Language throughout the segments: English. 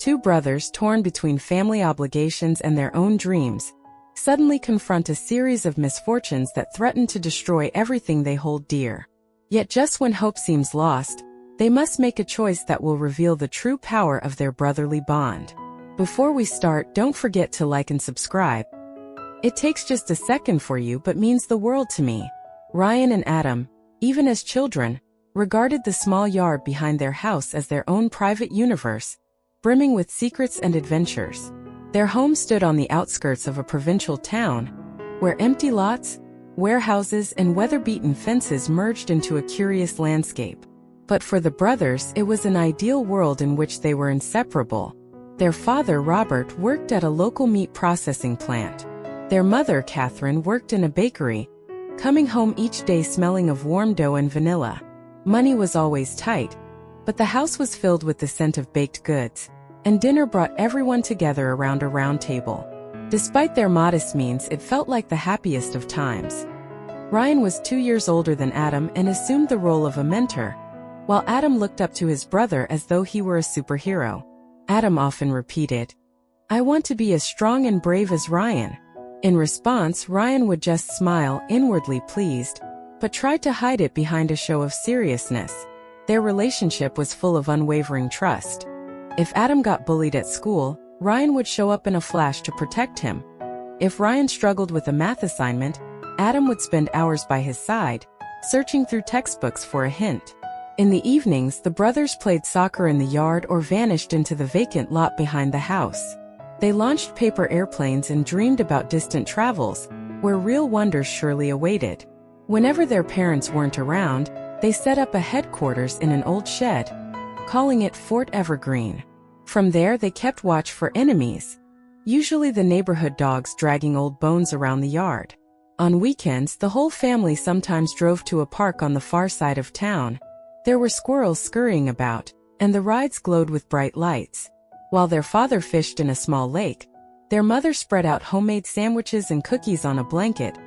Two brothers torn between family obligations and their own dreams suddenly confront a series of misfortunes that threaten to destroy everything they hold dear. Yet just when hope seems lost, they must make a choice that will reveal the true power of their brotherly bond. Before we start, don't forget to like and subscribe. It takes just a second for you but means the world to me. Ryan and Adam, even as children, regarded the small yard behind their house as their own private universe, brimming with secrets and adventures. Their home stood on the outskirts of a provincial town, where empty lots, warehouses, and weather-beaten fences merged into a curious landscape. But for the brothers, it was an ideal world in which they were inseparable. Their father, Robert, worked at a local meat processing plant. Their mother, Catherine, worked in a bakery, coming home each day smelling of warm dough and vanilla. Money was always tight, but the house was filled with the scent of baked goods, and dinner brought everyone together around a round table. Despite their modest means, it felt like the happiest of times. Ryan was 2 years older than Adam and assumed the role of a mentor, while Adam looked up to his brother as though he were a superhero. Adam often repeated, "I want to be as strong and brave as Ryan." In response, Ryan would just smile, inwardly pleased, but tried to hide it behind a show of seriousness. Their relationship was full of unwavering trust. If Adam got bullied at school, Ryan would show up in a flash to protect him. If Ryan struggled with a math assignment, Adam would spend hours by his side, searching through textbooks for a hint. In the evenings, the brothers played soccer in the yard or vanished into the vacant lot behind the house. They launched paper airplanes and dreamed about distant travels, where real wonders surely awaited. Whenever their parents weren't around, they set up a headquarters in an old shed, calling it Fort Evergreen. From there, they kept watch for enemies, usually the neighborhood dogs dragging old bones around the yard. On weekends, the whole family sometimes drove to a park on the far side of town. There were squirrels scurrying about, and the rides glowed with bright lights. While their father fished in a small lake, their mother spread out homemade sandwiches and cookies on a blanket,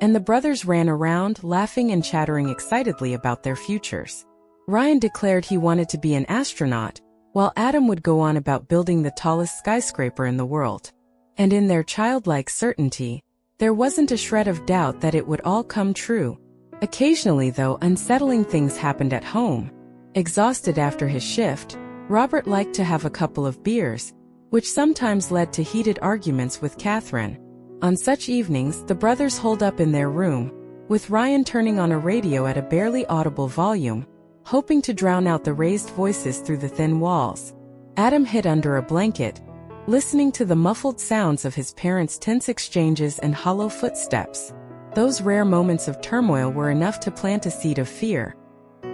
and the brothers ran around, laughing and chattering excitedly about their futures. Ryan declared he wanted to be an astronaut, while Adam would go on about building the tallest skyscraper in the world. And in their childlike certainty, there wasn't a shred of doubt that it would all come true. Occasionally, though, unsettling things happened at home. Exhausted after his shift, Robert liked to have a couple of beers, which sometimes led to heated arguments with Catherine. On such evenings, the brothers holed up in their room, with Ryan turning on a radio at a barely audible volume, hoping to drown out the raised voices through the thin walls. Adam hid under a blanket, listening to the muffled sounds of his parents' tense exchanges and hollow footsteps. Those rare moments of turmoil were enough to plant a seed of fear.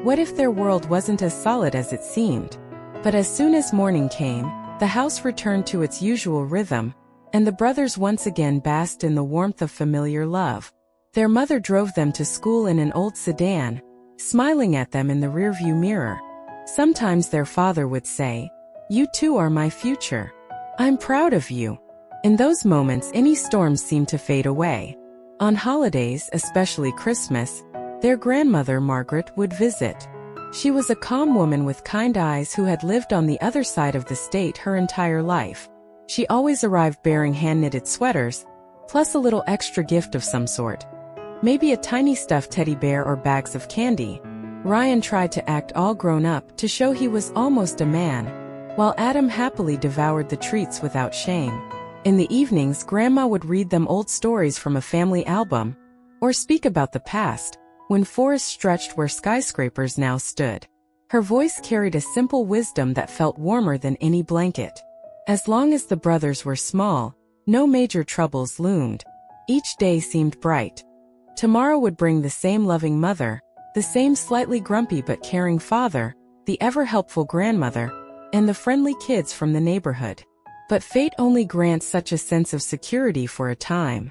What if their world wasn't as solid as it seemed? But as soon as morning came, the house returned to its usual rhythm, and the brothers once again basked in the warmth of familiar love. Their mother drove them to school in an old sedan, smiling at them in the rearview mirror. Sometimes their father would say, "You two are my future. I'm proud of you." In those moments, any storms seemed to fade away. On holidays, especially Christmas, their grandmother, Margaret, would visit. She was a calm woman with kind eyes who had lived on the other side of the state her entire life. She always arrived bearing hand-knitted sweaters, plus a little extra gift of some sort. Maybe a tiny stuffed teddy bear or bags of candy. Ryan tried to act all grown up to show he was almost a man, while Adam happily devoured the treats without shame. In the evenings, Grandma would read them old stories from a family album, or speak about the past, when forests stretched where skyscrapers now stood. Her voice carried a simple wisdom that felt warmer than any blanket. As long as the brothers were small, no major troubles loomed. Each day seemed bright. Tomorrow would bring the same loving mother, the same slightly grumpy but caring father, the ever-helpful grandmother, and the friendly kids from the neighborhood. But fate only grants such a sense of security for a time.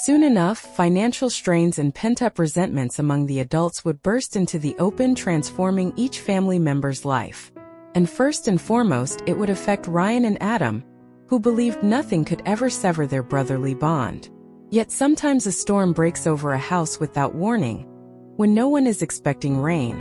Soon enough, financial strains and pent-up resentments among the adults would burst into the open, transforming each family member's life. And first and foremost, it would affect Ryan and Adam, who believed nothing could ever sever their brotherly bond. Yet sometimes a storm breaks over a house without warning, when no one is expecting rain.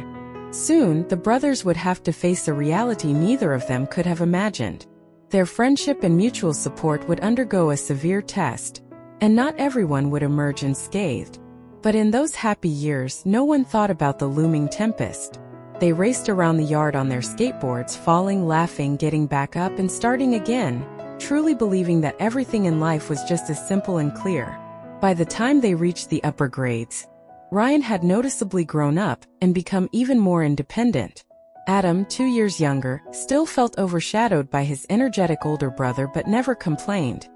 Soon, the brothers would have to face a reality neither of them could have imagined. Their friendship and mutual support would undergo a severe test, and not everyone would emerge unscathed. But in those happy years, no one thought about the looming tempest. They raced around the yard on their skateboards, falling, laughing, getting back up, and starting again, truly believing that everything in life was just as simple and clear. By the time they reached the upper grades, Ryan had noticeably grown up and become even more independent. Adam, 2 years younger, still felt overshadowed by his energetic older brother but never complained.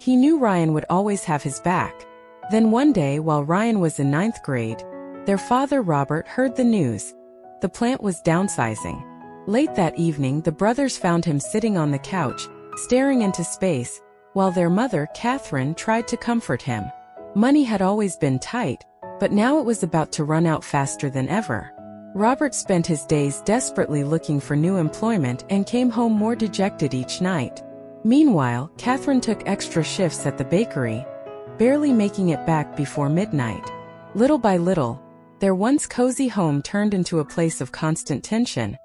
He knew Ryan would always have his back. Then one day, while Ryan was in 9th grade, their father Robert heard the news. The plant was downsizing. Late that evening, the brothers found him sitting on the couch, staring into space, while their mother, Catherine, tried to comfort him. Money had always been tight, but now it was about to run out faster than ever. Robert spent his days desperately looking for new employment and came home more dejected each night. Meanwhile, Catherine took extra shifts at the bakery, barely making it back before midnight. Little by little, their once cozy home turned into a place of constant tension,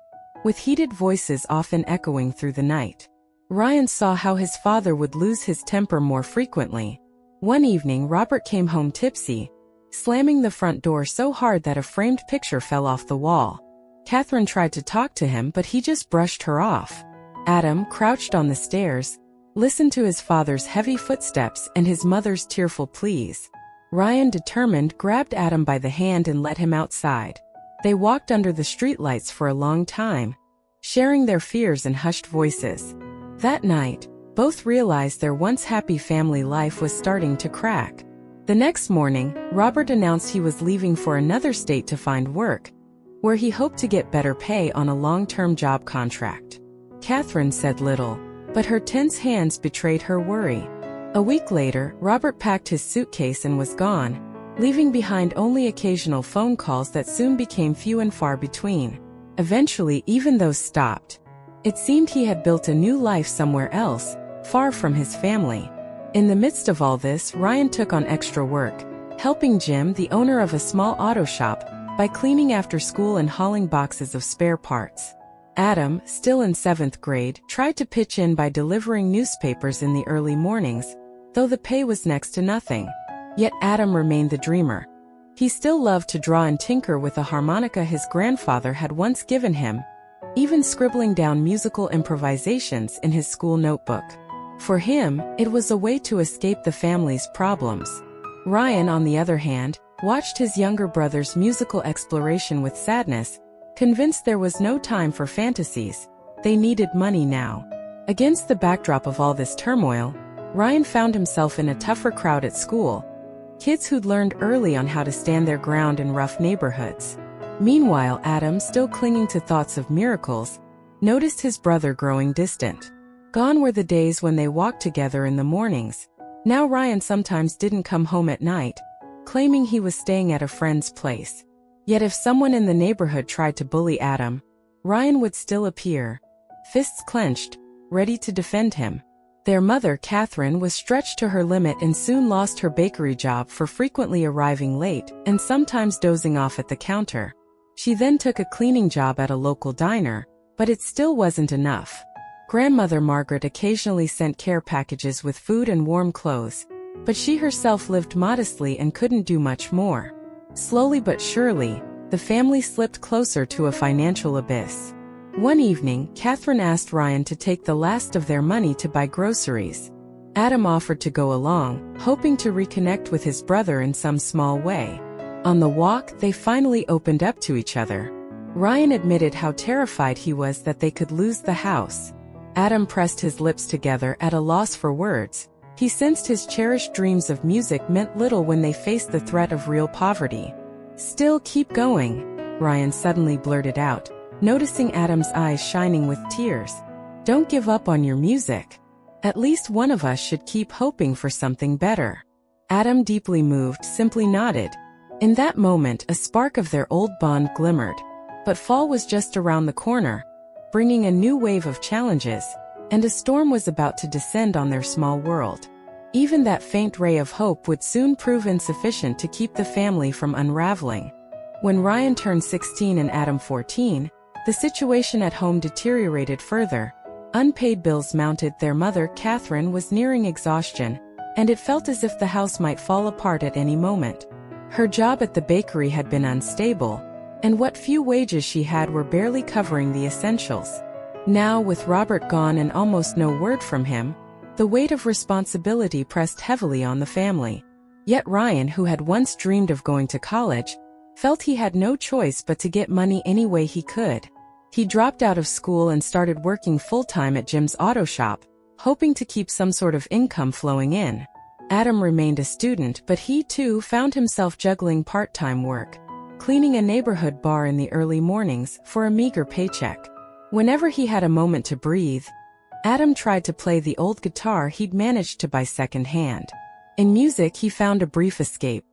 with heated voices often echoing through the night. Ryan saw how his father would lose his temper more frequently. One evening, Robert came home tipsy, slamming the front door so hard that a framed picture fell off the wall. Catherine tried to talk to him, but he just brushed her off. Adam, crouched on the stairs, listened to his father's heavy footsteps and his mother's tearful pleas. Ryan, determined, grabbed Adam by the hand and led him outside. They walked under the streetlights for a long time, sharing their fears in hushed voices. That night, both realized their once happy family life was starting to crack. The next morning, Robert announced he was leaving for another state to find work, where he hoped to get better pay on a long-term job contract. Catherine said little, but her tense hands betrayed her worry. A week later, Robert packed his suitcase and was gone, leaving behind only occasional phone calls that soon became few and far between. Eventually, even those stopped. It seemed he had built a new life somewhere else, far from his family. In the midst of all this, Ryan took on extra work, helping Jim, the owner of a small auto shop, by cleaning after school and hauling boxes of spare parts. Adam, still in 7th grade, tried to pitch in by delivering newspapers in the early mornings, though the pay was next to nothing. Yet Adam remained the dreamer. He still loved to draw and tinker with a harmonica his grandfather had once given him, even scribbling down musical improvisations in his school notebook. For him, it was a way to escape the family's problems. Ryan, on the other hand, watched his younger brother's musical exploration with sadness, convinced there was no time for fantasies. They needed money now. Against the backdrop of all this turmoil, Ryan found himself in a tougher crowd at school, kids who'd learned early on how to stand their ground in rough neighborhoods. Meanwhile, Adam, still clinging to thoughts of miracles, noticed his brother growing distant. Gone were the days when they walked together in the mornings. Now Ryan sometimes didn't come home at night, claiming he was staying at a friend's place. Yet if someone in the neighborhood tried to bully Adam, Ryan would still appear, fists clenched, ready to defend him. Their mother, Catherine, was stretched to her limit and soon lost her bakery job for frequently arriving late and sometimes dozing off at the counter. She then took a cleaning job at a local diner, but it still wasn't enough. Grandmother Margaret occasionally sent care packages with food and warm clothes, but she herself lived modestly and couldn't do much more. Slowly but surely, the family slipped closer to a financial abyss. One evening, Catherine asked Ryan to take the last of their money to buy groceries. Adam offered to go along, hoping to reconnect with his brother in some small way. On the walk, they finally opened up to each other. Ryan admitted how terrified he was that they could lose the house. Adam pressed his lips together at a loss for words. He sensed his cherished dreams of music meant little when they faced the threat of real poverty. "Still keep going," Ryan suddenly blurted out, noticing Adam's eyes shining with tears. "Don't give up on your music. At least one of us should keep hoping for something better." Adam, deeply moved, simply nodded. In that moment, a spark of their old bond glimmered. But fall was just around the corner, bringing a new wave of challenges, and a storm was about to descend on their small world. Even that faint ray of hope would soon prove insufficient to keep the family from unraveling. When Ryan turned 16 and Adam 14, the situation at home deteriorated further. Unpaid bills mounted. Their mother, Catherine, was nearing exhaustion, and it felt as if the house might fall apart at any moment. Her job at the bakery had been unstable, and what few wages she had were barely covering the essentials. Now, with Robert gone and almost no word from him, the weight of responsibility pressed heavily on the family. Yet Ryan, who had once dreamed of going to college, felt he had no choice but to get money any way he could. He dropped out of school and started working full-time at Jim's auto shop, hoping to keep some sort of income flowing in. Adam remained a student, but he too found himself juggling part-time work, cleaning a neighborhood bar in the early mornings for a meager paycheck. Whenever he had a moment to breathe, Adam tried to play the old guitar he'd managed to buy second-hand. In music he found a brief escape,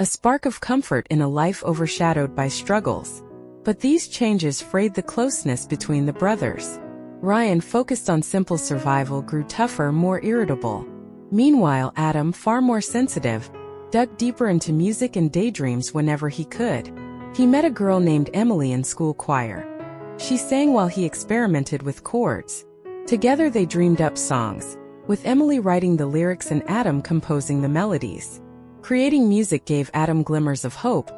a spark of comfort in a life overshadowed by struggles. But these changes frayed the closeness between the brothers. Ryan, focused on simple survival, grew tougher, more irritable. Meanwhile, Adam, far more sensitive, dug deeper into music and daydreams whenever he could. He met a girl named Emily in school choir. She sang while he experimented with chords. Together they dreamed up songs, with Emily writing the lyrics and Adam composing the melodies. Creating music gave Adam glimmers of hope,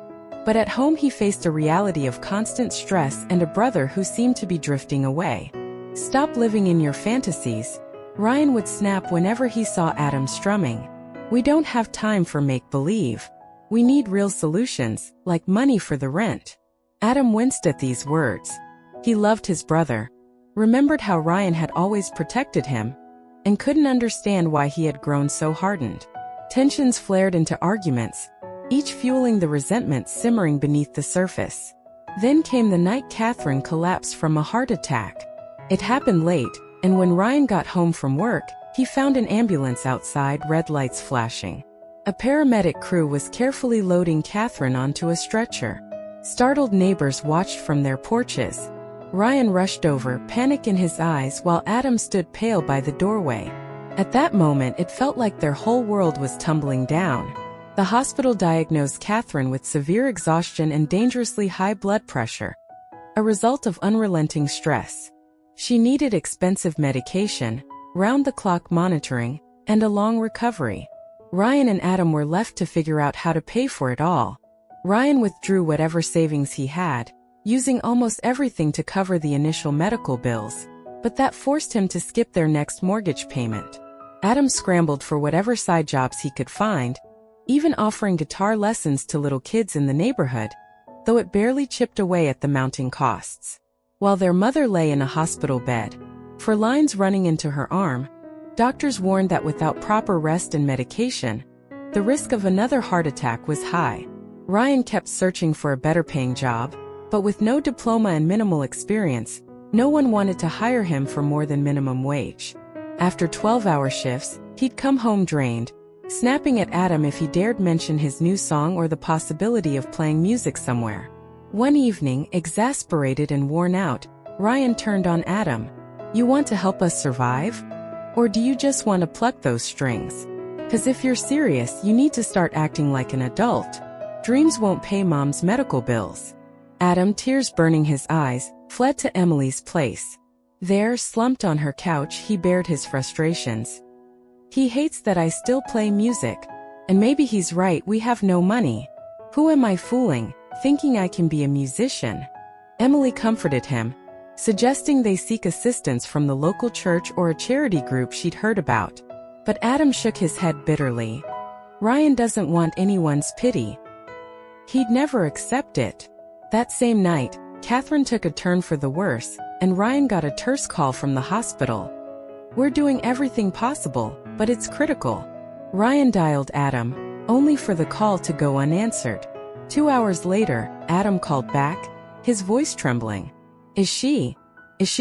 but at home he faced a reality of constant stress and a brother who seemed to be drifting away. "Stop living in your fantasies," Ryan would snap whenever he saw Adam strumming. "We don't have time for make-believe. We need real solutions, like money for the rent." Adam winced at these words. He loved his brother, remembered how Ryan had always protected him, and couldn't understand why he had grown so hardened. Tensions flared into arguments, each fueling the resentment simmering beneath the surface. Then came the night Catherine collapsed from a heart attack. It happened late, and when Ryan got home from work, he found an ambulance outside, red lights flashing. A paramedic crew was carefully loading Catherine onto a stretcher. Startled neighbors watched from their porches. Ryan rushed over, panic in his eyes, while Adam stood pale by the doorway. At that moment it felt like their whole world was tumbling down. The hospital diagnosed Catherine with severe exhaustion and dangerously high blood pressure, a result of unrelenting stress. She needed expensive medication, round-the-clock monitoring, and a long recovery. Ryan and Adam were left to figure out how to pay for it all. Ryan withdrew whatever savings he had, using almost everything to cover the initial medical bills, but that forced him to skip their next mortgage payment. Adam scrambled for whatever side jobs he could find, even offering guitar lessons to little kids in the neighborhood, though it barely chipped away at the mounting costs. While their mother lay in a hospital bed, for lines running into her arm, doctors warned that without proper rest and medication, the risk of another heart attack was high. Ryan kept searching for a better-paying job, but with no diploma and minimal experience, no one wanted to hire him for more than minimum wage. After 12-hour shifts, he'd come home drained, snapping at Adam if he dared mention his new song or the possibility of playing music somewhere. One evening, exasperated and worn out, Ryan turned on Adam. "You want to help us survive? Or do you just want to pluck those strings? 'Cause if you're serious, you need to start acting like an adult. Dreams won't pay mom's medical bills." Adam, tears burning his eyes, fled to Emily's place. There, slumped on her couch, he bared his frustrations. "He hates that I still play music. And maybe he's right, we have no money. Who am I fooling, thinking I can be a musician?" Emily comforted him, suggesting they seek assistance from the local church or a charity group she'd heard about. But Adam shook his head bitterly. Ryan doesn't want anyone's pity. He'd never accept it. That same night, Catherine took a turn for the worse, and Ryan got a terse call from the hospital. "We're doing everything possible, but it's critical." Ryan dialed Adam, only for the call to go unanswered. 2 hours later, Adam called back, his voice trembling. Is she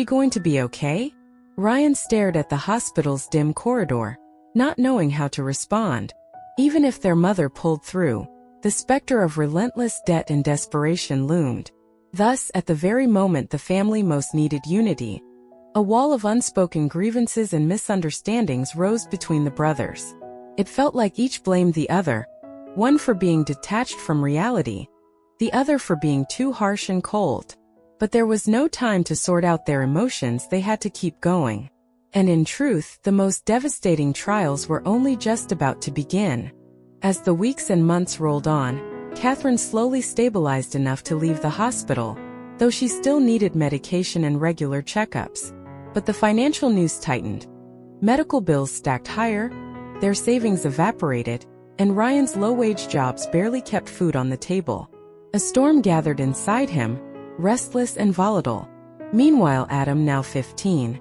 going to be okay?" Ryan stared at the hospital's dim corridor, not knowing how to respond. Even if their mother pulled through, the specter of relentless debt and desperation loomed. Thus, at the very moment the family most needed unity, a wall of unspoken grievances and misunderstandings rose between the brothers. It felt like each blamed the other, one for being detached from reality, the other for being too harsh and cold. But there was no time to sort out their emotions, they had to keep going. And in truth, the most devastating trials were only just about to begin. As the weeks and months rolled on, Catherine slowly stabilized enough to leave the hospital, though she still needed medication and regular checkups. But the financial news tightened. Medical bills stacked higher, their savings evaporated, and Ryan's low-wage jobs barely kept food on the table. A storm gathered inside him, restless and volatile. Meanwhile, Adam, now 15,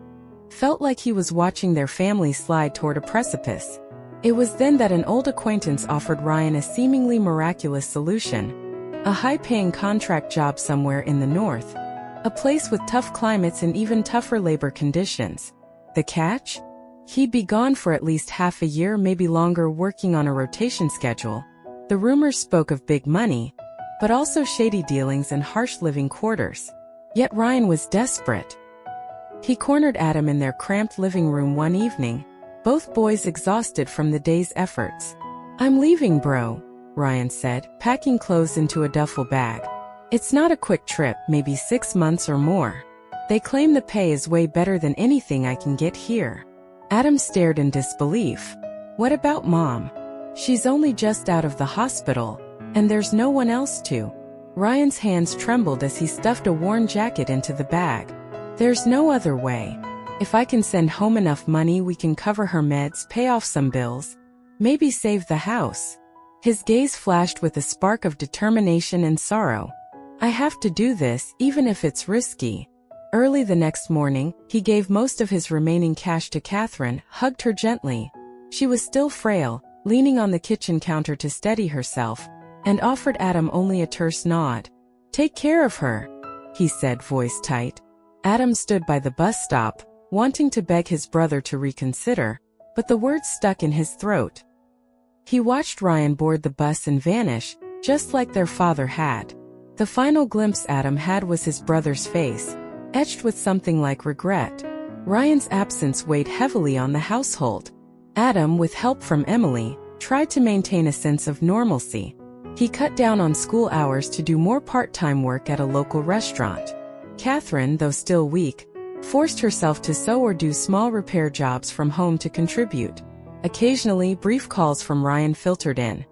felt like he was watching their family slide toward a precipice. It was then that an old acquaintance offered Ryan a seemingly miraculous solution: a high-paying contract job somewhere in the north, a place with tough climates and even tougher labor conditions. The catch? He'd be gone for at least half a year, maybe longer, working on a rotation schedule. The rumors spoke of big money, but also shady dealings and harsh living quarters. Yet Ryan was desperate. He cornered Adam in their cramped living room one evening, both boys exhausted from the day's efforts. "I'm leaving, bro," Ryan said, packing clothes into a duffel bag. "It's not a quick trip, maybe 6 months or more. They claim the pay is way better than anything I can get here." Adam stared in disbelief. "What about Mom? She's only just out of the hospital, and there's no one else to." Ryan's hands trembled as he stuffed a worn jacket into the bag. "There's no other way. If I can send home enough money, we can cover her meds, pay off some bills, maybe save the house." His gaze flashed with a spark of determination and sorrow. "I have to do this, even if it's risky." Early the next morning, he gave most of his remaining cash to Catherine, hugged her gently. She was still frail, leaning on the kitchen counter to steady herself, and offered Adam only a terse nod. "Take care of her," he said, voice tight. Adam stood by the bus stop, wanting to beg his brother to reconsider, but the words stuck in his throat. He watched Ryan board the bus and vanish, just like their father had. The final glimpse Adam had was his brother's face, etched with something like regret. Ryan's absence weighed heavily on the household. Adam, with help from Emily, tried to maintain a sense of normalcy. He cut down on school hours to do more part-time work at a local restaurant. Catherine, though still weak, forced herself to sew or do small repair jobs from home to contribute. Occasionally, brief calls from Ryan filtered in.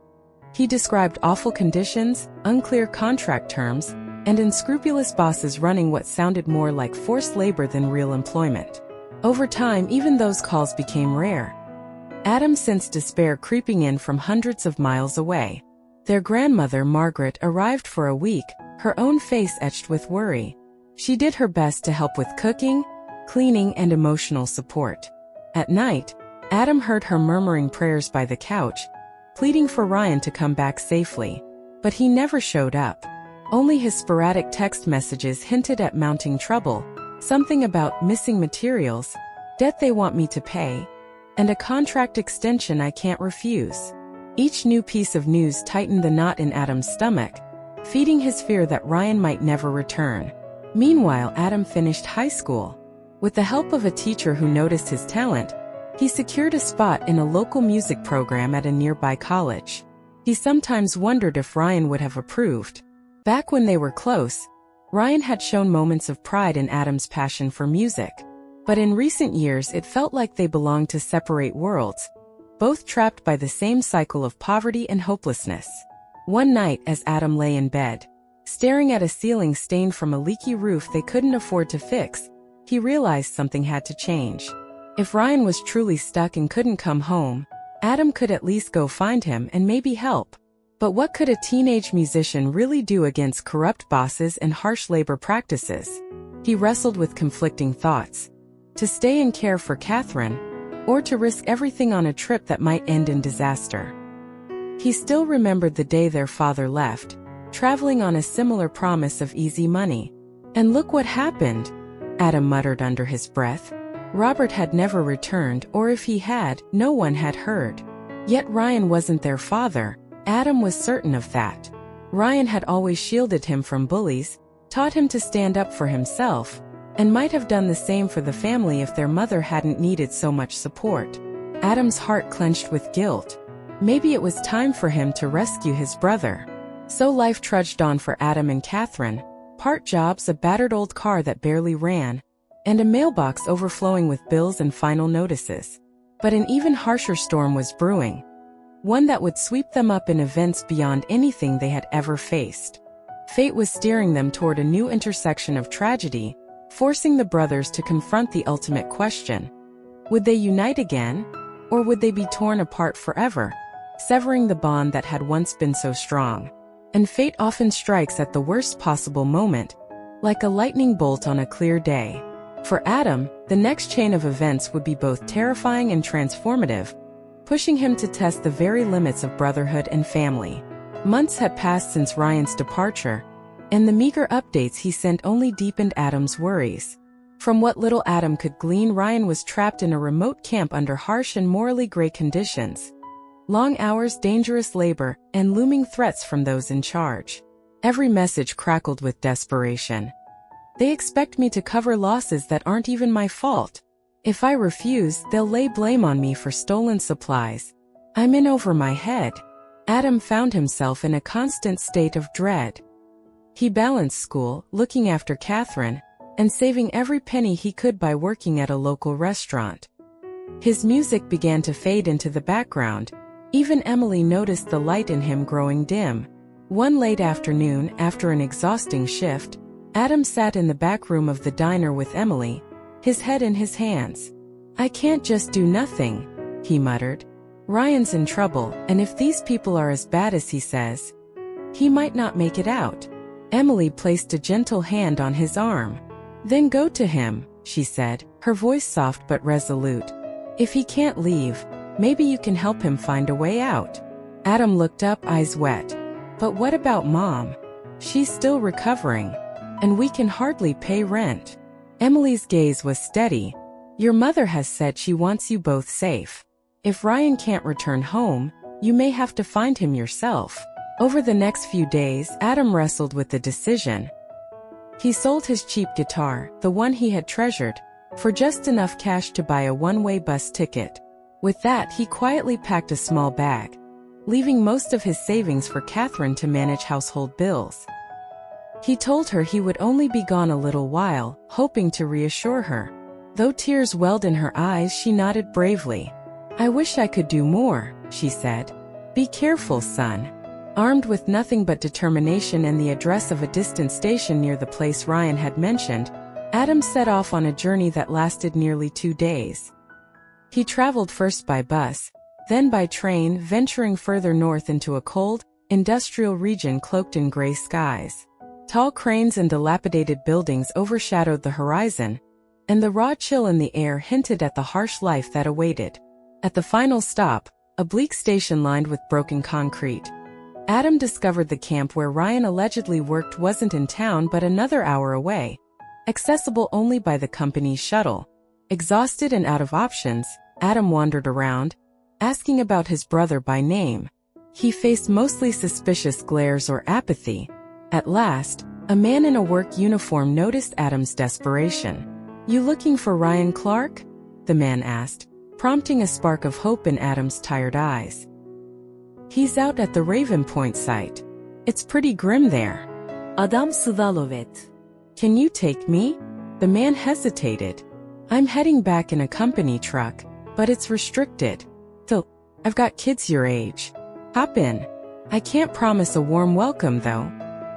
He described awful conditions, unclear contract terms, and unscrupulous bosses running what sounded more like forced labor than real employment. Over time, even those calls became rare. Adam sensed despair creeping in from hundreds of miles away. Their grandmother, Margaret, arrived for a week, her own face etched with worry. She did her best to help with cooking, cleaning, and emotional support. At night, Adam heard her murmuring prayers by the couch, pleading for Ryan to come back safely. But he never showed up. Only his sporadic text messages hinted at mounting trouble, something about missing materials, debt they want me to pay, and a contract extension I can't refuse. Each new piece of news tightened the knot in Adam's stomach, feeding his fear that Ryan might never return. Meanwhile, Adam finished high school. With the help of a teacher who noticed his talent, he secured a spot in a local music program at a nearby college. He sometimes wondered if Ryan would have approved. Back when they were close, Ryan had shown moments of pride in Adam's passion for music. But in recent years, it felt like they belonged to separate worlds, both trapped by the same cycle of poverty and hopelessness. One night, as Adam lay in bed, staring at a ceiling stained from a leaky roof they couldn't afford to fix, he realized something had to change. If Ryan was truly stuck and couldn't come home, Adam could at least go find him and maybe help. But what could a teenage musician really do against corrupt bosses and harsh labor practices? He wrestled with conflicting thoughts. To stay and care for Catherine, or to risk everything on a trip that might end in disaster. He still remembered the day their father left, traveling on a similar promise of easy money. "And look what happened," Adam muttered under his breath. Robert had never returned, or if he had, no one had heard. Yet Ryan wasn't their father. Adam was certain of that. Ryan had always shielded him from bullies, taught him to stand up for himself, and might have done the same for the family if their mother hadn't needed so much support. Adam's heart clenched with guilt. Maybe it was time for him to rescue his brother. So life trudged on for Adam and Catherine, part jobs, a battered old car that barely ran, and a mailbox overflowing with bills and final notices. But an even harsher storm was brewing, one that would sweep them up in events beyond anything they had ever faced. Fate was steering them toward a new intersection of tragedy, forcing the brothers to confront the ultimate question. Would they unite again, or would they be torn apart forever, severing the bond that had once been so strong? And fate often strikes at the worst possible moment, like a lightning bolt on a clear day. For Adam, the next chain of events would be both terrifying and transformative, pushing him to test the very limits of brotherhood and family. Months had passed since Ryan's departure, and the meager updates he sent only deepened Adam's worries. From what little Adam could glean, Ryan was trapped in a remote camp under harsh and morally gray conditions. Long hours, dangerous labor, and looming threats from those in charge. Every message crackled with desperation. They expect me to cover losses that aren't even my fault. If I refuse, they'll lay blame on me for stolen supplies. I'm in over my head. Adam found himself in a constant state of dread. He balanced school, looking after Catherine, and saving every penny he could by working at a local restaurant. His music began to fade into the background. Even Emily noticed the light in him growing dim. One late afternoon, after an exhausting shift, Adam sat in the back room of the diner with Emily, his head in his hands. "I can't just do nothing," he muttered. "Ryan's in trouble, and if these people are as bad as he says, he might not make it out." Emily placed a gentle hand on his arm. "Then go to him," she said, her voice soft but resolute. "If he can't leave, maybe you can help him find a way out." Adam looked up, eyes wet. "But what about Mom? She's still recovering, and we can hardly pay rent." Emily's gaze was steady. "Your mother has said she wants you both safe. If Ryan can't return home, you may have to find him yourself." Over the next few days, Adam wrestled with the decision. He sold his cheap guitar, the one he had treasured, for just enough cash to buy a one-way bus ticket. With that, he quietly packed a small bag, leaving most of his savings for Catherine to manage household bills. He told her he would only be gone a little while, hoping to reassure her. Though tears welled in her eyes, she nodded bravely. "I wish I could do more," she said. "Be careful, son." Armed with nothing but determination and the address of a distant station near the place Ryan had mentioned, Adam set off on a journey that lasted nearly 2 days. He traveled first by bus, then by train, venturing further north into a cold, industrial region cloaked in gray skies. Tall cranes and dilapidated buildings overshadowed the horizon, and the raw chill in the air hinted at the harsh life that awaited. At the final stop, a bleak station lined with broken concrete, Adam discovered the camp where Ryan allegedly worked wasn't in town but another hour away, accessible only by the company's shuttle. Exhausted and out of options, Adam wandered around, asking about his brother by name. He faced mostly suspicious glares or apathy. At last, a man in a work uniform noticed Adam's desperation. "You looking for Ryan Clark?" the man asked, prompting a spark of hope in Adam's tired eyes. "He's out at the Raven Point site. It's pretty grim there." "Adam Sudalovet. Can you take me?" The man hesitated. "I'm heading back in a company truck, but it's restricted. So, I've got kids your age. Hop in. I can't promise a warm welcome though."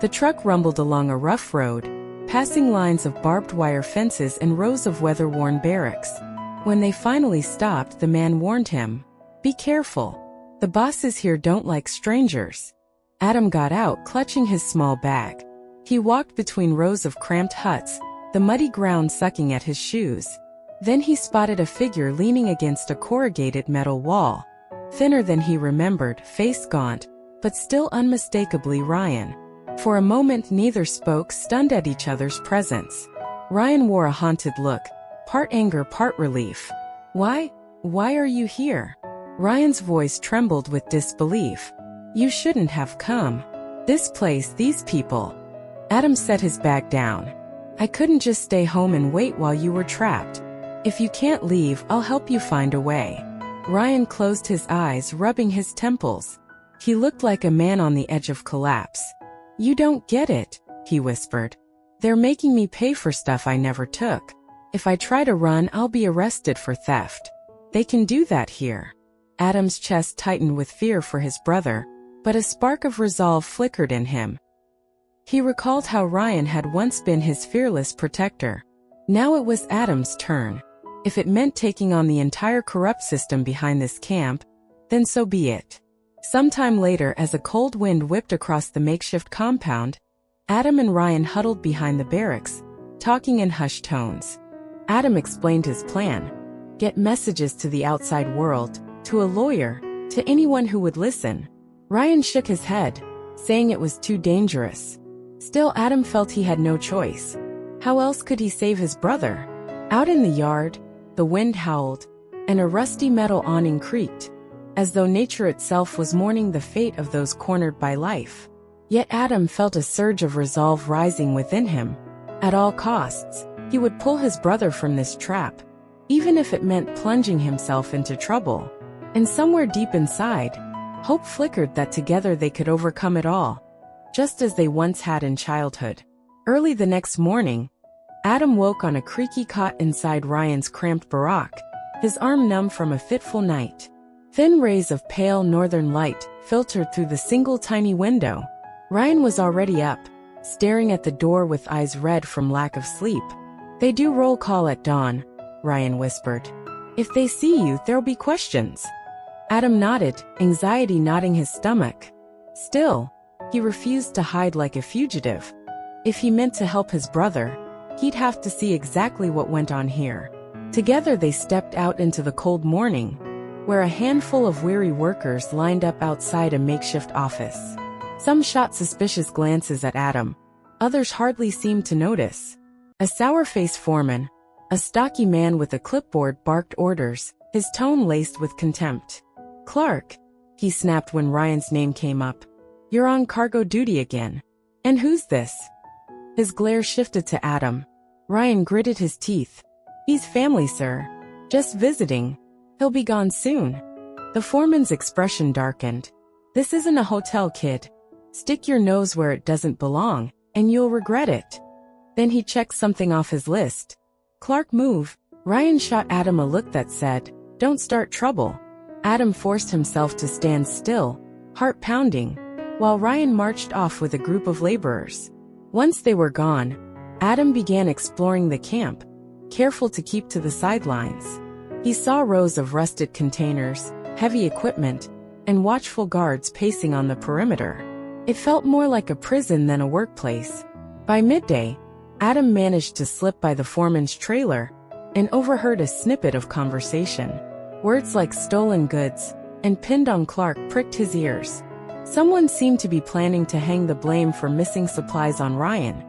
The truck rumbled along a rough road, passing lines of barbed wire fences and rows of weather-worn barracks. When they finally stopped, the man warned him, "Be careful. The bosses here don't like strangers." Adam got out, clutching his small bag. He walked between rows of cramped huts, the muddy ground sucking at his shoes. Then he spotted a figure leaning against a corrugated metal wall. Thinner than he remembered, face gaunt, but still unmistakably Ryan. For a moment neither spoke, stunned at each other's presence. Ryan wore a haunted look, part anger, part relief. Why are you here?" Ryan's voice trembled with disbelief. "You shouldn't have come. This place, these people." Adam set his bag down. "I couldn't just stay home and wait while you were trapped. If you can't leave, I'll help you find a way." Ryan closed his eyes, rubbing his temples. He looked like a man on the edge of collapse. "You don't get it," he whispered. They're making me pay for stuff I never took. If I try to run, I'll be arrested for theft. They can do that here." Adam's chest tightened with fear for his brother, but a spark of resolve flickered in him. He recalled how Ryan had once been his fearless protector. Now it was Adam's turn. If it meant taking on the entire corrupt system behind this camp, then so be it. Sometime later, as a cold wind whipped across the makeshift compound, Adam and Ryan huddled behind the barracks, talking in hushed tones. Adam explained his plan. Get messages to the outside world, to a lawyer, to anyone who would listen. Ryan shook his head, saying it was too dangerous. Still, Adam felt he had no choice. How else could he save his brother? Out in the yard, the wind howled, and a rusty metal awning creaked, as though nature itself was mourning the fate of those cornered by life. Yet Adam felt a surge of resolve rising within him. At all costs, he would pull his brother from this trap, even if it meant plunging himself into trouble. And somewhere deep inside, hope flickered that together they could overcome it all, just as they once had in childhood. Early the next morning, Adam woke on a creaky cot inside Ryan's cramped barack, his arm numb from a fitful night. Thin rays of pale northern light filtered through the single tiny window. Ryan was already up, staring at the door with eyes red from lack of sleep. "They do roll call at dawn," Ryan whispered. "If they see you, there'll be questions." Adam nodded, anxiety knotting his stomach. Still, he refused to hide like a fugitive. If he meant to help his brother, he'd have to see exactly what went on here. Together they stepped out into the cold morning, where a handful of weary workers lined up outside a makeshift office. Some shot suspicious glances at Adam. Others hardly seemed to notice. A sour-faced foreman, a stocky man with a clipboard, barked orders, his tone laced with contempt. "Clark," he snapped when Ryan's name came up. "You're on cargo duty again. And who's this?" His glare shifted to Adam. Ryan gritted his teeth. "He's family, sir. Just visiting. He'll be gone soon." The foreman's expression darkened. "This isn't a hotel, kid. Stick your nose where it doesn't belong, and you'll regret it." Then he checked something off his list. "Clark, move." Ryan shot Adam a look that said, "Don't start trouble." Adam forced himself to stand still, heart pounding, while Ryan marched off with a group of laborers. Once they were gone, Adam began exploring the camp, careful to keep to the sidelines. He saw rows of rusted containers, heavy equipment, and watchful guards pacing on the perimeter. It felt more like a prison than a workplace. By midday, Adam managed to slip by the foreman's trailer and overheard a snippet of conversation. Words like stolen goods and pinned on Clark pricked his ears. Someone seemed to be planning to hang the blame for missing supplies on Ryan,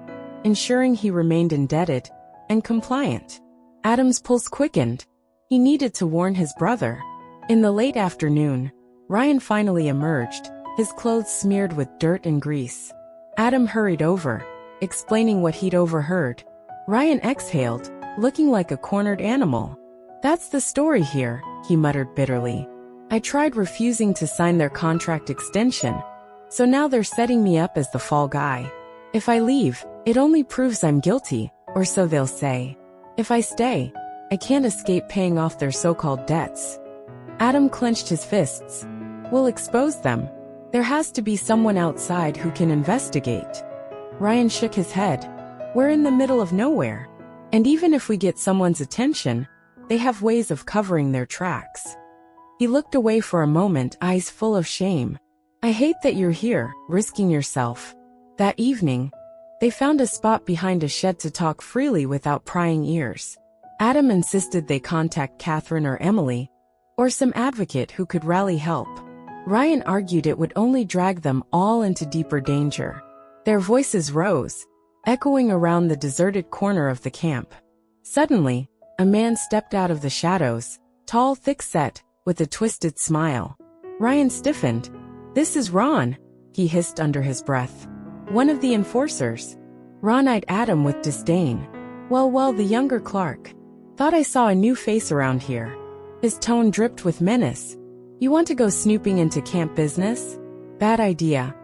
ensuring he remained indebted and compliant. Adam's pulse quickened. He needed to warn his brother. In the late afternoon, Ryan finally emerged, his clothes smeared with dirt and grease. Adam hurried over, explaining what he'd overheard. Ryan exhaled, looking like a cornered animal. "That's the story here," he muttered bitterly. "I tried refusing to sign their contract extension, so now they're setting me up as the fall guy. If I leave, it only proves I'm guilty, or so they'll say. If I stay, I can't escape paying off their so-called debts." Adam clenched his fists. "We'll expose them. There has to be someone outside who can investigate." Ryan shook his head. "We're in the middle of nowhere. And even if we get someone's attention, they have ways of covering their tracks." He looked away for a moment, eyes full of shame. "I hate that you're here, risking yourself." That evening, they found a spot behind a shed to talk freely without prying ears. Adam insisted they contact Catherine or Emily, or some advocate who could rally help. Ryan argued it would only drag them all into deeper danger. Their voices rose, echoing around the deserted corner of the camp. Suddenly, a man stepped out of the shadows, tall, thick-set, with a twisted smile. Ryan stiffened. "This is Ron," he hissed under his breath. "One of the enforcers." Ron eyed Adam with disdain. Well, the younger Clark. "Thought I saw a new face around here." His tone dripped with menace. "You want to go snooping into camp business? Bad idea."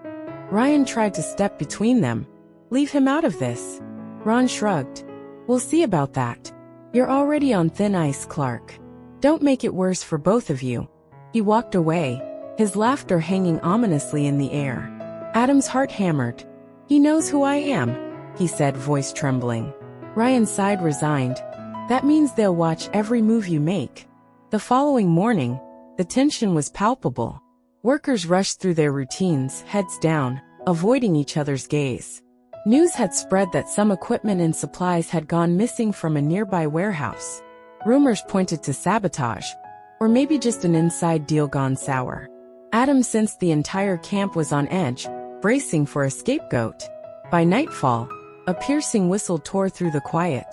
Ryan tried to step between them. "Leave him out of this." Ron shrugged. We'll see about that. You're already on thin ice, Clark. Don't make it worse for both of you. He walked away, his laughter hanging ominously in the air. Adam's heart hammered. He knows who I am, he said, voice trembling. Ryan sighed, resigned. That means they'll watch every move you make. The following morning, the tension was palpable. Workers rushed through their routines, heads down, avoiding each other's gaze. News had spread that some equipment and supplies had gone missing from a nearby warehouse. Rumors pointed to sabotage, or maybe just an inside deal gone sour. Adam sensed the entire camp was on edge, bracing for a scapegoat. By nightfall, a piercing whistle tore through the quiet.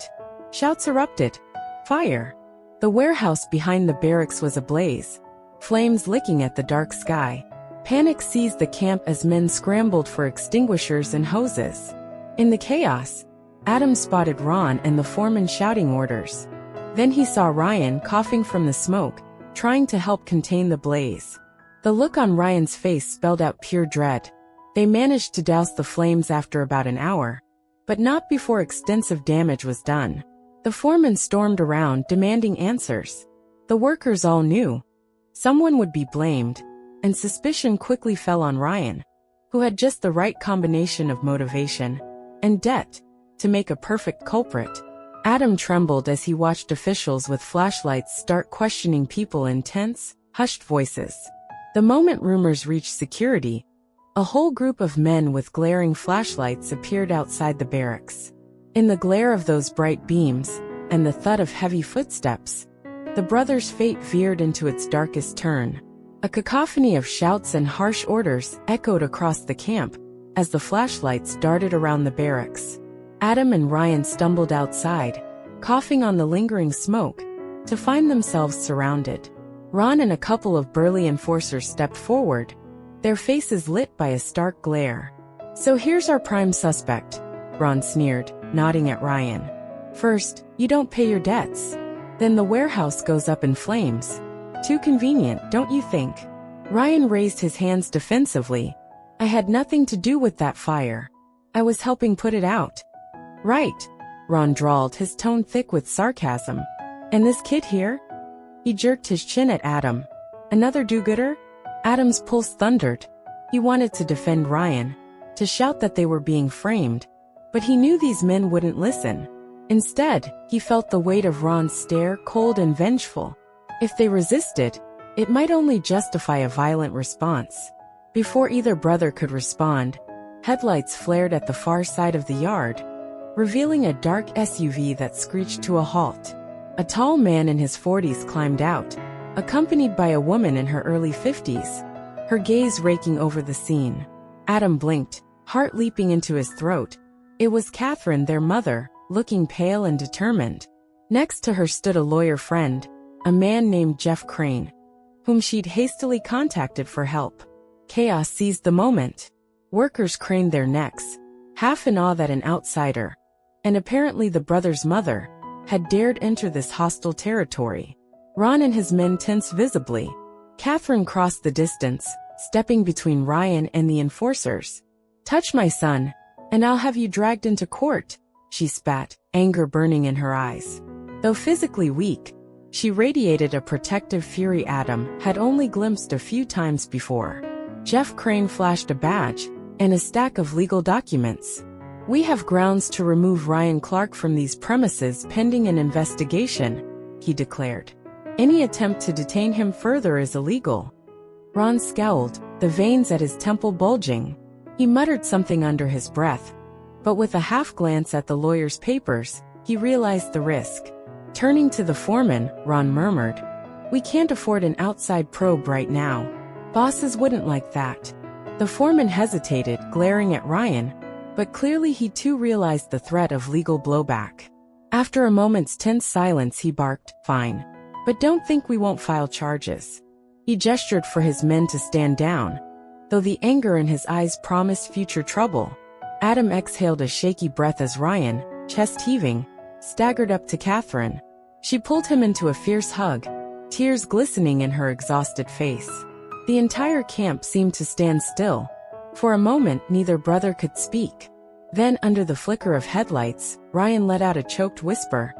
Shouts erupted. Fire! The warehouse behind the barracks was ablaze, flames licking at the dark sky. Panic seized the camp as men scrambled for extinguishers and hoses. In the chaos, Adam spotted Ron and the foreman shouting orders. Then he saw Ryan coughing from the smoke, trying to help contain the blaze. The look on Ryan's face spelled out pure dread. They managed to douse the flames after about an hour, but not before extensive damage was done. The foreman stormed around demanding answers. The workers all knew someone would be blamed, and suspicion quickly fell on Ryan, who had just the right combination of motivation and debt to make a perfect culprit. Adam trembled as he watched officials with flashlights start questioning people in tense, hushed voices. The moment rumors reached security, a whole group of men with glaring flashlights appeared outside the barracks. In the glare of those bright beams, and the thud of heavy footsteps, the brothers' fate veered into its darkest turn. A cacophony of shouts and harsh orders echoed across the camp as the flashlights darted around the barracks. Adam and Ryan stumbled outside, coughing on the lingering smoke, to find themselves surrounded. Ron and a couple of burly enforcers stepped forward, their faces lit by a stark glare. So here's our prime suspect, Ron sneered, nodding at Ryan. First, you don't pay your debts. Then the warehouse goes up in flames. Too convenient, don't you think? Ryan raised his hands defensively. I had nothing to do with that fire. I was helping put it out. Right, Ron drawled, his tone thick with sarcasm. And this kid here? He jerked his chin at Adam. Another do-gooder? Adam's pulse thundered. He wanted to defend Ryan, to shout that they were being framed, but he knew these men wouldn't listen. Instead, he felt the weight of Ron's stare, cold and vengeful. If they resisted, it might only justify a violent response. Before either brother could respond, headlights flared at the far side of the yard, revealing a dark SUV that screeched to a halt. A tall man in his 40s climbed out, accompanied by a woman in her early 50s, her gaze raking over the scene. Adam blinked, heart leaping into his throat. It was Catherine, their mother, looking pale and determined. Next to her stood a lawyer friend, a man named Jeff Crane, whom she'd hastily contacted for help. Chaos seized the moment. Workers craned their necks, half in awe that an outsider, and apparently the brother's mother, had dared enter this hostile territory. Ron and his men tensed visibly. Catherine crossed the distance, stepping between Ryan and the enforcers. Touch my son, and I'll have you dragged into court, she spat, anger burning in her eyes. Though physically weak, she radiated a protective fury Adam had only glimpsed a few times before. Jeff Crane flashed a badge and a stack of legal documents. We have grounds to remove Ryan Clark from these premises pending an investigation, he declared. Any attempt to detain him further is illegal. Ron scowled, the veins at his temple bulging. He muttered something under his breath, but with a half glance at the lawyer's papers, he realized the risk. Turning to the foreman, Ron murmured, "We can't afford an outside probe right now. Bosses wouldn't like that." The foreman hesitated, glaring at Ryan, but clearly he too realized the threat of legal blowback. After a moment's tense silence, he barked, "Fine. But don't think we won't file charges." He gestured for his men to stand down, though the anger in his eyes promised future trouble. Adam exhaled a shaky breath as Ryan, chest heaving, staggered up to Catherine. She pulled him into a fierce hug, tears glistening in her exhausted face. The entire camp seemed to stand still. For a moment, neither brother could speak. Then, under the flicker of headlights, Ryan let out a choked whisper.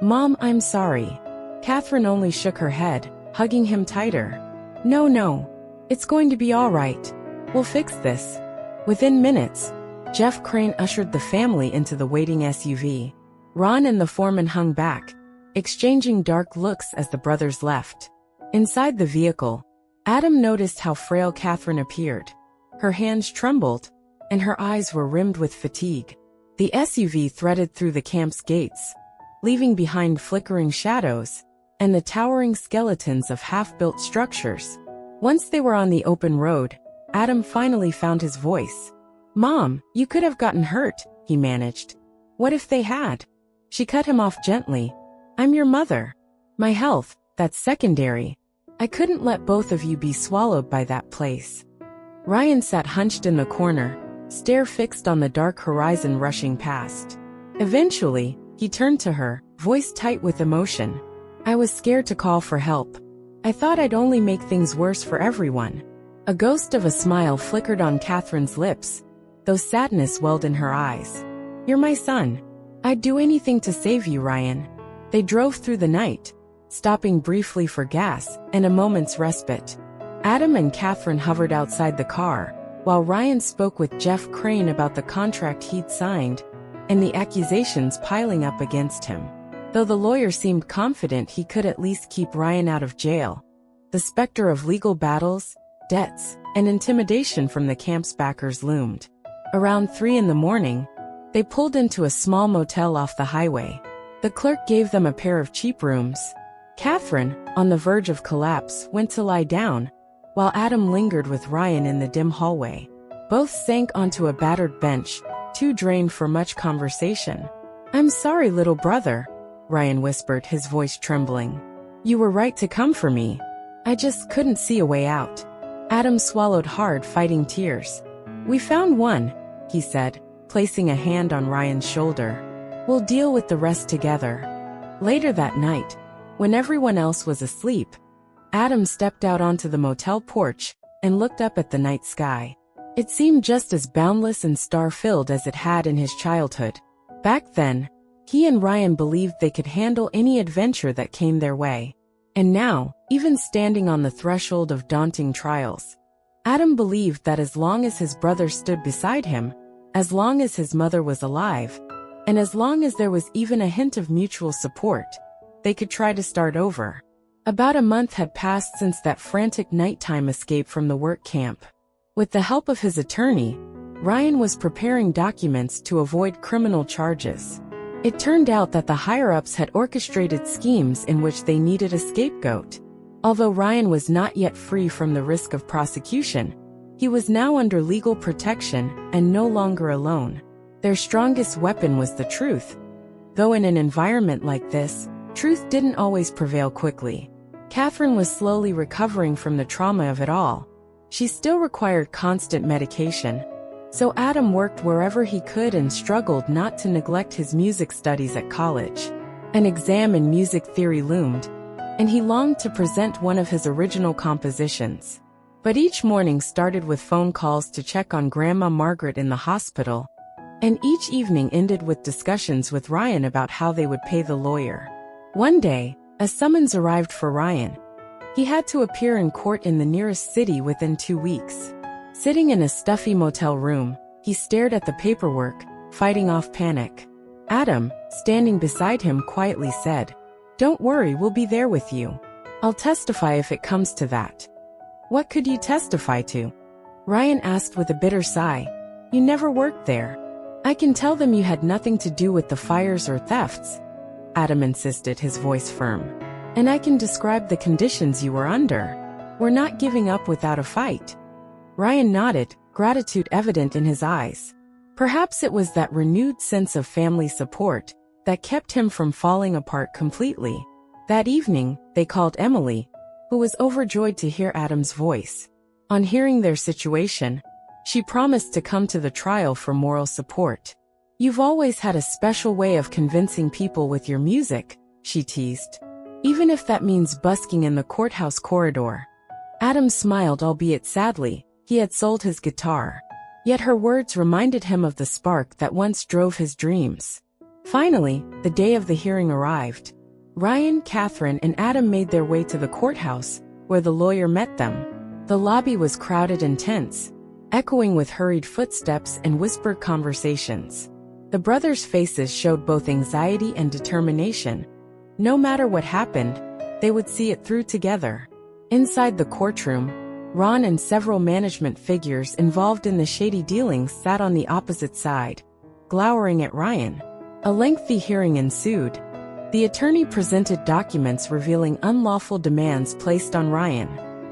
"Mom, I'm sorry." Catherine only shook her head, hugging him tighter. No, it's going to be all right. We'll fix this." Within minutes, Jeff Crane ushered the family into the waiting SUV. Ron and the foreman hung back, exchanging dark looks as the brothers left. Inside the vehicle, Adam noticed how frail Catherine appeared. Her hands trembled, and her eyes were rimmed with fatigue. The SUV threaded through the camp's gates, leaving behind flickering shadows and the towering skeletons of half-built structures. Once they were on the open road, Adam finally found his voice. "Mom, you could have gotten hurt," he managed. "What if they had?" She cut him off gently. "I'm your mother. My health, that's secondary. I couldn't let both of you be swallowed by that place." Ryan sat hunched in the corner, stare fixed on the dark horizon rushing past. Eventually, he turned to her, voice tight with emotion. "I was scared to call for help. I thought I'd only make things worse for everyone." A ghost of a smile flickered on Catherine's lips, though sadness welled in her eyes. "You're my son. I'd do anything to save you, Ryan." They drove through the night, stopping briefly for gas and a moment's respite. Adam and Catherine hovered outside the car, while Ryan spoke with Jeff Crane about the contract he'd signed and the accusations piling up against him. Though the lawyer seemed confident he could at least keep Ryan out of jail, the specter of legal battles, debts, and intimidation from the camp's backers loomed. Around 3 in the morning, they pulled into a small motel off the highway. The clerk gave them a pair of cheap rooms. Catherine, on the verge of collapse, went to lie down, while Adam lingered with Ryan in the dim hallway. Both sank onto a battered bench, too drained for much conversation. "I'm sorry, little brother," Ryan whispered, his voice trembling. "You were right to come for me. I just couldn't see a way out." Adam swallowed hard, fighting tears. "We found one," he said, placing a hand on Ryan's shoulder. "We'll deal with the rest together." Later that night, when everyone else was asleep, Adam stepped out onto the motel porch and looked up at the night sky. It seemed just as boundless and star-filled as it had in his childhood. Back then, he and Ryan believed they could handle any adventure that came their way. And now, even standing on the threshold of daunting trials, Adam believed that as long as his brother stood beside him, as long as his mother was alive, and as long as there was even a hint of mutual support, they could try to start over. About a month had passed since that frantic nighttime escape from the work camp. With the help of his attorney, Ryan was preparing documents to avoid criminal charges. It turned out that the higher-ups had orchestrated schemes in which they needed a scapegoat. Although Ryan was not yet free from the risk of prosecution, he was now under legal protection and no longer alone. Their strongest weapon was the truth. Though in an environment like this, truth didn't always prevail quickly. Catherine was slowly recovering from the trauma of it all. She still required constant medication. So Adam worked wherever he could and struggled not to neglect his music studies at college. An exam in music theory loomed, and he longed to present one of his original compositions. But each morning started with phone calls to check on Grandma Margaret in the hospital, and each evening ended with discussions with Ryan about how they would pay the lawyer. One day, a summons arrived for Ryan. He had to appear in court in the nearest city within 2 weeks. Sitting in a stuffy motel room, he stared at the paperwork, fighting off panic. Adam, standing beside him, quietly said, "Don't worry, we'll be there with you. I'll testify if it comes to that." "What could you testify to?" Ryan asked with a bitter sigh. "You never worked there." "I can tell them you had nothing to do with the fires or thefts," Adam insisted, his voice firm. "And I can describe the conditions you were under. We're not giving up without a fight." Ryan nodded, gratitude evident in his eyes. Perhaps it was that renewed sense of family support that kept him from falling apart completely. That evening, they called Emily, who was overjoyed to hear Adam's voice. On hearing their situation, she promised to come to the trial for moral support. "You've always had a special way of convincing people with your music," she teased. "Even if that means busking in the courthouse corridor." Adam smiled, albeit sadly. He had sold his guitar. Yet her words reminded him of the spark that once drove his dreams. Finally, the day of the hearing arrived. Ryan, Catherine, and Adam made their way to the courthouse, where the lawyer met them. The lobby was crowded and tense, echoing with hurried footsteps and whispered conversations. The brothers' faces showed both anxiety and determination. No matter what happened, they would see it through together. Inside the courtroom, Ron and several management figures involved in the shady dealings sat on the opposite side, glowering at Ryan. A lengthy hearing ensued. The attorney presented documents revealing unlawful demands placed on Ryan.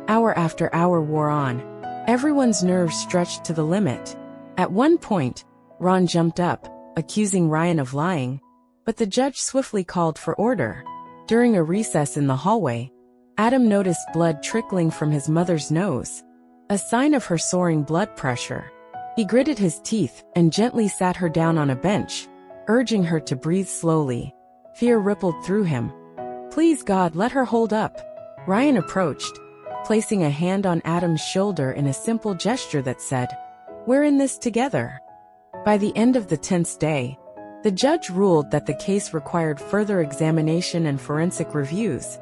Hour after hour wore on. Everyone's nerves stretched to the limit. At one point, Ron jumped up, accusing Ryan of lying, but the judge swiftly called for order. During a recess in the hallway, Adam noticed blood trickling from his mother's nose, a sign of her soaring blood pressure. He gritted his teeth and gently sat her down on a bench, urging her to breathe slowly. Fear rippled through him. "Please God, let her hold up." Ryan approached, placing a hand on Adam's shoulder in a simple gesture that said, "We're in this together." By the end of the tense day, the judge ruled that the case required further examination and forensic reviews,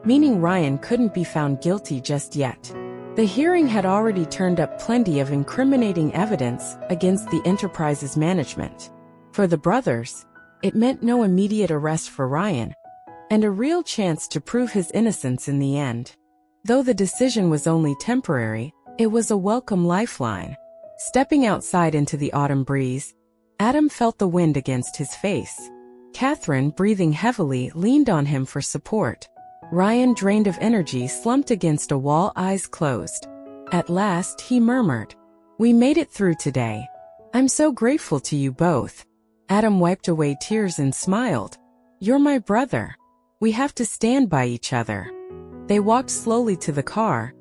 meaning Ryan couldn't be found guilty just yet. The hearing had already turned up plenty of incriminating evidence against the enterprise's management. For the brothers, it meant no immediate arrest for Ryan, and a real chance to prove his innocence in the end. Though the decision was only temporary, it was a welcome lifeline. Stepping outside into the autumn breeze, Adam felt the wind against his face. Catherine, breathing heavily, leaned on him for support. Ryan, drained of energy, slumped against a wall, eyes closed. At last, he murmured, "We made it through today. I'm so grateful to you both." Adam wiped away tears and smiled. "You're my brother. We have to stand by each other." They walked slowly to the car,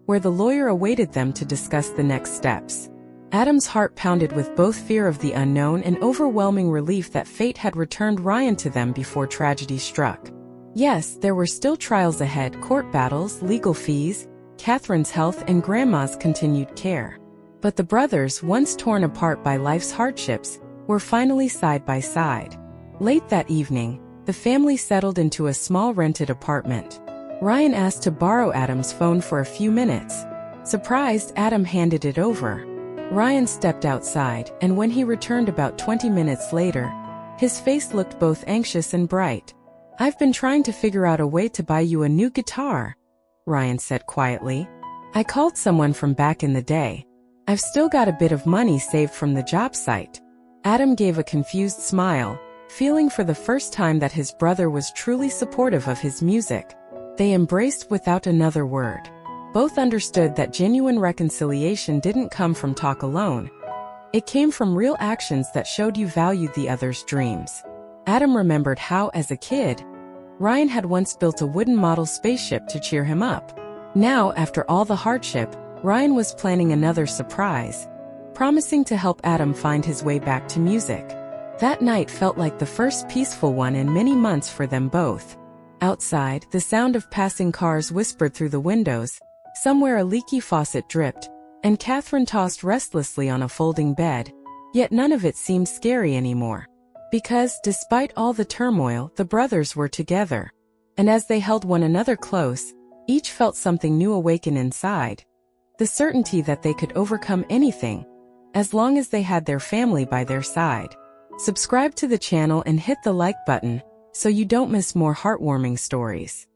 where the lawyer awaited them to discuss the next steps. Adam's heart pounded with both fear of the unknown and overwhelming relief that fate had returned Ryan to them before tragedy struck. Yes, there were still trials ahead, court battles, legal fees, Catherine's health, and Grandma's continued care. But the brothers, once torn apart by life's hardships, were finally side by side. Late that evening, the family settled into a small rented apartment. Ryan asked to borrow Adam's phone for a few minutes. Surprised, Adam handed it over. Ryan stepped outside, and when he returned about 20 minutes later, his face looked both anxious and bright. "I've been trying to figure out a way to buy you a new guitar," Ryan said quietly. "I called someone from back in the day. I've still got a bit of money saved from the job site." Adam gave a confused smile, feeling for the first time that his brother was truly supportive of his music. They embraced without another word. Both understood that genuine reconciliation didn't come from talk alone. It came from real actions that showed you valued the other's dreams. Adam remembered how, as a kid, Ryan had once built a wooden model spaceship to cheer him up. Now, after all the hardship, Ryan was planning another surprise, promising to help Adam find his way back to music. That night felt like the first peaceful one in many months for them both. Outside, the sound of passing cars whispered through the windows. Somewhere a leaky faucet dripped, and Catherine tossed restlessly on a folding bed. Yet none of it seemed scary anymore. Because, despite all the turmoil, the brothers were together. And as they held one another close, each felt something new awaken inside. The certainty that they could overcome anything, as long as they had their family by their side. Subscribe to the channel and hit the like button, so you don't miss more heartwarming stories.